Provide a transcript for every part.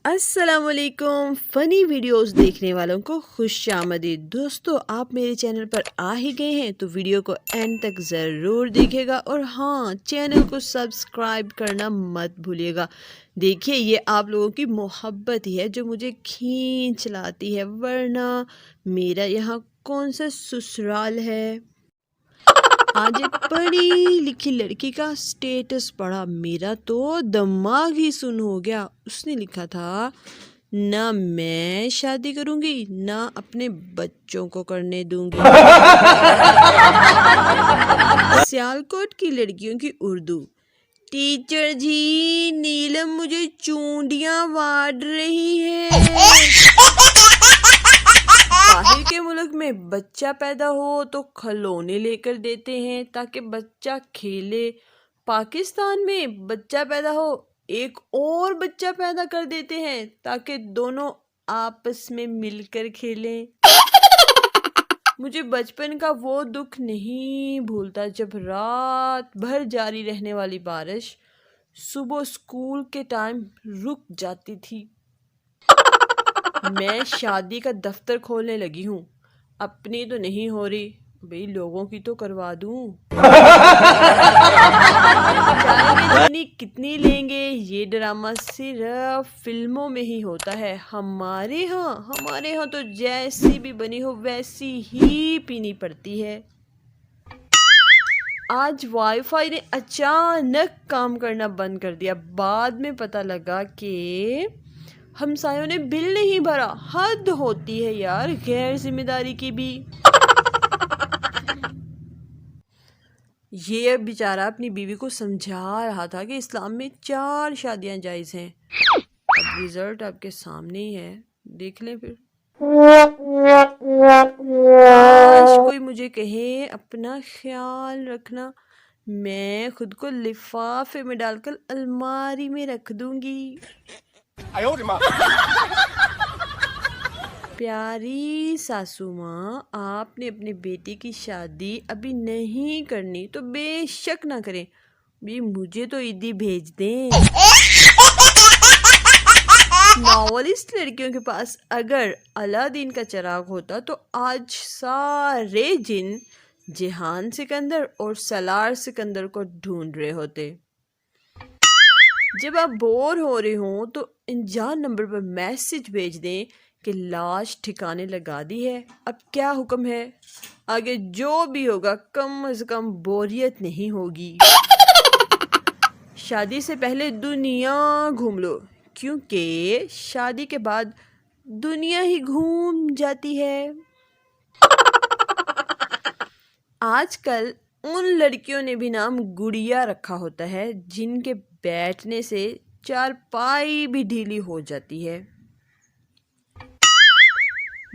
السلام علیکم funny videos دیکھنے والوں کو خوش آمدید۔ دوستو آپ میرے چینل پر آ ہی گئے ہیں تو ویڈیو کو اینڈ تک ضرور دیکھے گا، اور ہاں چینل کو سبسکرائب کرنا مت بھولیے گا۔ دیکھیے یہ آپ لوگوں کی محبت ہی ہے جو مجھے کھینچ لاتی ہے، ورنہ میرا یہاں کون سا سسرال ہے۔ آج ایک پڑھی لکھی لڑکی کا سٹیٹس پڑھا، میرا تو دماغ ہی سن ہو گیا۔ اس نے لکھا تھا، نہ میں شادی کروں گی نہ اپنے بچوں کو کرنے دوں گی۔ سیالکوٹ کی لڑکیوں کی اردو: ٹیچر جی نیلم مجھے چونڈیاں واڑ رہی ہے۔ باہر کے ملک میں بچہ پیدا ہو تو کھلونے لے کر دیتے ہیں تاکہ بچہ کھیلے، پاکستان میں بچہ پیدا ہو ایک اور بچہ پیدا کر دیتے ہیں تاکہ دونوں آپس میں مل کر کھیلیں۔ مجھے بچپن کا وہ دکھ نہیں بھولتا جب رات بھر جاری رہنے والی بارش صبح اسکول کے ٹائم رک جاتی تھی۔ میں شادی کا دفتر کھولنے لگی ہوں، اپنی تو نہیں ہو رہی، بھئی لوگوں کی تو کروا دوں۔ چائے میں کتنی لیں گے، یہ ڈرامہ صرف فلموں میں ہی ہوتا ہے۔ ہمارے ہاں تو جیسی بھی بنی ہو ویسی ہی پینی پڑتی ہے۔ آج وائی فائی نے اچانک کام کرنا بند کر دیا، بعد میں پتہ لگا کہ ہمسایوں نے بل نہیں بھرا۔ حد ہوتی ہے یار غیر ذمہ داری کی بھی۔ یہ بیچارہ اپنی بیوی کو سمجھا رہا تھا کہ اسلام میں 4 شادیاں جائز ہیں۔ اب رزلٹ آپ کے سامنے ہی ہے، دیکھ لیں پھر۔ کاش کوئی مجھے کہے اپنا خیال رکھنا، میں خود کو لفافے میں ڈال کر الماری میں رکھ دوں گی۔ پیاری ساسو ماں، آپ نے اپنے بیٹے کی شادی ابھی نہیں کرنی تو بے شک نہ کریں، بھی مجھے تو عیدی بھیج دیں۔ ناولسٹ لڑکیوں کے پاس اگر الادین کا چراغ ہوتا تو آج سارے جن جہان سکندر اور سالار سکندر کو ڈھونڈ رہے ہوتے۔ جب آپ بور ہو رہے ہوں تو انجان نمبر پر میسج بھیج دیں کہ لاش ٹھکانے لگا دی ہے، اب کیا حکم ہے، آگے جو بھی ہوگا کم از کم بوریت نہیں ہوگی۔ شادی سے پہلے دنیا گھوم لو، کیونکہ شادی کے بعد دنیا ہی گھوم جاتی ہے۔ آج کل ان لڑکیوں نے بھی نام گڑیا رکھا ہوتا ہے جن کے بیٹھنے سے چارپائی بھی ڈھیلی ہو جاتی ہے۔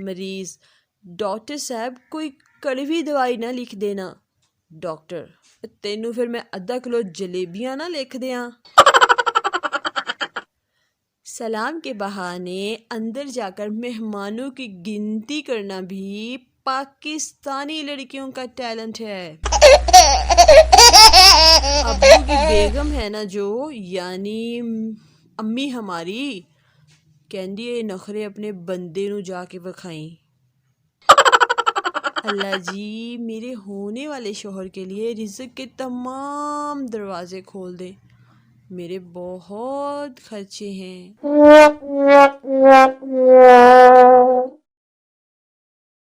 مریض: ڈاکٹر صاحب کوئی کڑوی دوائی نہ لکھ دینا۔ ڈاکٹر: تینوں پھر میں آدھا کلو جلیبیاں نہ لکھ دیاں۔ سلام کے بہانے اندر جا کر مہمانوں کی گنتی کرنا بھی پاکستانی لڑکیوں کا ٹیلنٹ ہے۔ ابو کی بیگم ہے نا جو، یعنی امی ہماری، کہندی اے نخرے اپنے بندے نو جا کے وکھائیں۔ اللہ جی میرے ہونے والے شوہر کے لیے رزق کے تمام دروازے کھول دیں، میرے بہت خرچے ہیں۔